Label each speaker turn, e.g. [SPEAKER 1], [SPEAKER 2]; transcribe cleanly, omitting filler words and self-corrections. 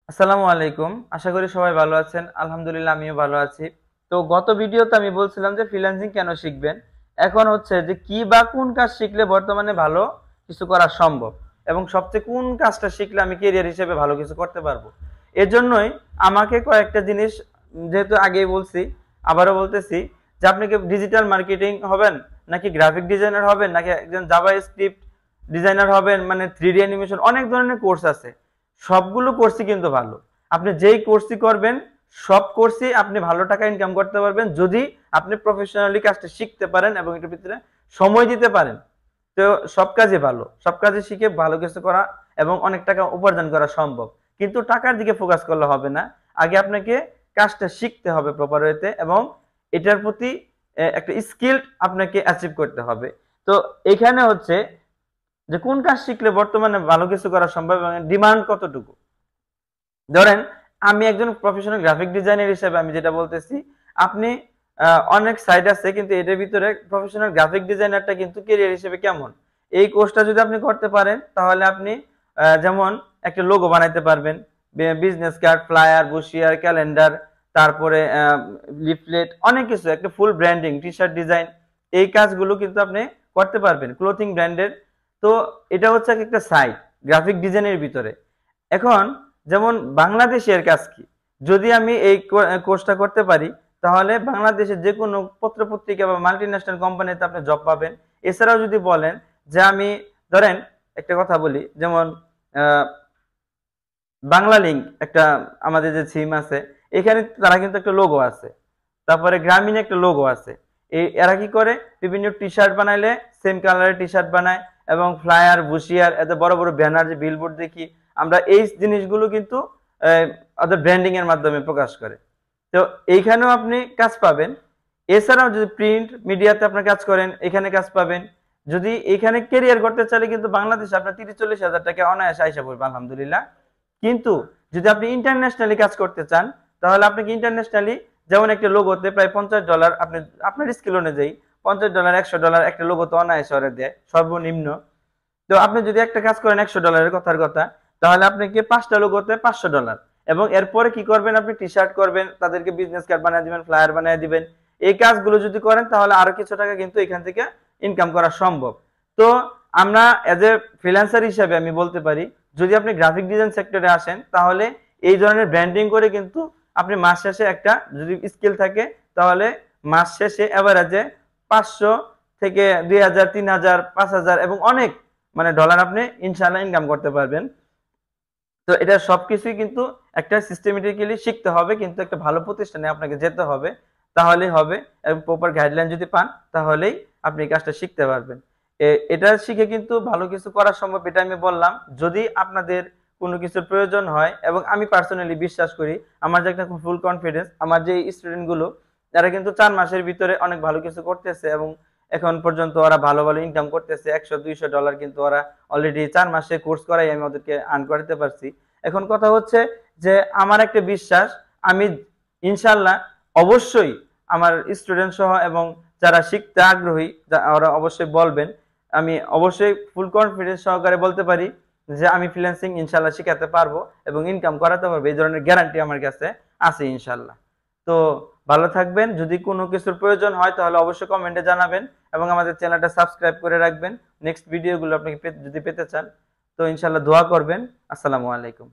[SPEAKER 1] আসসালামু আলাইকুম। আশা করি সবাই ভালো আছেন। আলহামদুলিল্লাহ আমিও ভালো আছি। তো গত ভিডিওতে আমি বলছিলাম যে ফ্রিল্যান্সিং কেন শিখবেন। এখন হচ্ছে যে কি বা কোন কাজ শিখলে বর্তমানে ভালো কিছু করা সম্ভব এবং সবচেয়ে কোন কাজটা শিখলে আমি ক্যারিয়ার হিসেবে ভালো কিছু করতে পারবো। এজন্যই আমাকে কয়েকটা জিনিস যেহেতু আগেই বলছি আবারও বলতেছি যে আপনি কি ডিজিটাল মার্কেটিং হবেন নাকি গ্রাফিক ডিজাইনার হবেন নাকি একজন জাভাস্ক্রিপ্ট ডিজাইনার হবেন মানে 3D অ্যানিমেশন অনেক ধরনের কোর্স আছে। সবগুলো কোর্সই কিন্তু ভালো। আপনি যেই কোর্সই করবেন সব কোর্সই আপনি ভালো টাকা ইনকাম করতে পারবেন যদি আপনি প্রফেশনালি কাজটা শিখতে পারেন এবং এটার ভিতরে সময় দিতে পারেন। তো সব কাজই ভালো, সব কাজে শিখে ভালো কিছু করা এবং অনেক টাকা উপার্জন করা সম্ভব, কিন্তু টাকার দিকে ফোকাস করলে হবে না। আগে আপনাকে কাজটা শিখতে হবে প্রপার ওয়েতে এবং এটার প্রতি একটা স্কিল আপনাকে অ্যাচিভ করতে হবে। তো এখানে হচ্ছে যে কোন কাজ শিখলে বর্তমানে ভালো কিছু করা সম্ভব এবং ডিমান্ড কতটুকু। ধরেন আমি একজন প্রফেশনাল গ্রাফিক ডিজাইনার হিসেবে আমি যেটা বলতেছি, আপনি অনেক সাইট আছে কিন্তু এটার ভিতরে প্রফেশনাল গ্রাফিক ডিজাইনারটা কিন্তু ক্যারিয়ার হিসেবে কেমন, এই কোর্সটা যদি আপনি করতে পারেন তাহলে আপনি যেমন একটা লোগো বানাইতে পারবেন, business card, flyer, brochure, calendar, তারপরে লিফলেট, অনেক কিছু, একটা ফুল ব্র্যান্ডিং, টি শার্ট ডিজাইন, এই কাজগুলো কিন্তু আপনি করতে পারবেন ক্লোথিং ব্র্যান্ডের। তো এটা হচ্ছে একটা সাইট গ্রাফিক ডিজাইনের ভিতরে। এখন যেমন বাংলাদেশের কাজ কি, যদি আমি এই কোর্সটা করতে পারি তাহলে বাংলাদেশের যে কোনো পত্র পত্রিকা বা মাল্টি ন্যাশনাল কোম্পানিতে আপনি জব পাবেন। এছাড়াও যদি বলেন যে আমি ধরেন একটা কথা বলি, যেমন বাংলা লিঙ্ক একটা আমাদের যে সিম আছে, এখানে তারা কিন্তু একটা লোগো আছে, তারপরে গ্রামীণ একটা লোগো আছে। এরা কি করে বিভিন্ন টি শার্ট বানাইলে সেম কালারের টি শার্ট বানায় এবং ফ্লায়ার, বুশিয়ার, এত বড় বড় ব্যানার যে বিলবোর্ড দেখি আমরা, এই জিনিসগুলো কিন্তু ওদের ব্র্যান্ডিং এর মাধ্যমে প্রকাশ করে। তো এইখানেও আপনি কাজ পাবেন। এছাড়াও যদি প্রিন্ট মিডিয়াতে আপনি কাজ করেন এখানে কাজ পাবেন। যদি এখানে ক্যারিয়ার করতে চাইলে কিন্তু বাংলাদেশে আপনার 30-40 হাজার টাকা অনায়াসে আইসা পড়বে আলহামদুলিল্লাহ। কিন্তু যদি আপনি ইন্টারন্যাশনালি কাজ করতে চান তাহলে আপনাকে ইন্টারন্যাশনালি যেমন একটা লোগোতে প্রায় $50, আপনি আপনার স্কিল অনুযায়ী $50, $100 একটা লোগোতে অনায়াসে ওরা দেয় সর্বনিম্ন। তো আপনি যদি একটা কাজ করেন $100 কথার কথা, তাহলে আপনাকে 5টা লোগোতে $500, এবং এরপরে কি করবেন, আপনি টি শার্ট করবেন, তাদেরকে বিজনেস কার্ড বানিয়ে দিবেন, ফ্লায়ার বানিয়ে দিবেন। এই কাজগুলো যদি করেন তাহলে আরো কিছু টাকা কিন্তু এখান থেকে ইনকাম করা সম্ভব। তো আমরা এজ এ ফ্রিল্যান্সার হিসাবে আমি বলতে পারি, যদি আপনি গ্রাফিক ডিজাইন সেক্টরে আসেন তাহলে এই ধরনের ব্র্যান্ডিং করে কিন্তু আপনি মাস শেষে একটা যদি স্কিল থাকে তাহলে মাস শেষে এভারেজে 500 থেকে 2000, 3000, 5000 এবং অনেক মানে ডলার আপনি ইনশাআল্লাহ ইনকাম করতে পারবেন। তো এটা সবকিছুই কিন্তু একটা সিস্টেমেটিক্যালি শিখতে হবে, কিন্তু একটা ভালো প্রতিষ্ঠানে আপনাকে যেতে হবে, তাহলেই হবে। এবং প্রপার গাইডলাইন যদি পান তাহলেই আপনি এই কাজটা শিখতে পারবেন। এটা শিখে কিন্তু ভালো কিছু করা সম্ভব, এটা আমি বললাম। যদি আপনাদের কোনো কিছুর প্রয়োজন হয়, এবং আমি পার্সোনালি বিশ্বাস করি, আমার যে একটা ফুল কনফিডেন্স, আমার যে স্টুডেন্ট গুলো যারা কিন্তু 4 মাসের ভিতরে অনেক ভালো কিছু করতেছে এবং এখন পর্যন্ত ওরা ভালো ভালো ইনকাম করতেছে, $100-200 কিন্তু ওরা অলরেডি 4 মাসে কোর্স করাই আমি ওদেরকে আর্ন করতে পারছি। এখন কথা হচ্ছে যে আমার একটা বিশ্বাস, আমি ইনশাল্লাহ অবশ্যই আমার স্টুডেন্ট সহ এবং যারা শিখতে আগ্রহী ওরা অবশ্যই বলবেন, আমি অবশ্যই ফুল কনফিডেন্স সহকারে বলতে পারি যে আমি ফ্রিল্যান্সিং ইনশাল্লাহ শিখাতে পারবো এবং ইনকাম করাতে পারবো, এই ধরনের গ্যারান্টি আমার কাছে আছে ইনশাল্লাহ। তো ভালো থাকবেন, যদি কোনো কিছুর প্রয়োজন হয় তাহলে অবশ্যই কমেন্টে জানাবেন এবং আমাদের চ্যানেলটা সাবস্ক্রাইব করে রাখবেন নেক্সট ভিডিওগুলো আপনি যদি পেতে চান। তো ইনশাল্লাহ দোয়া করবেন। আসসালামু আলাইকুম।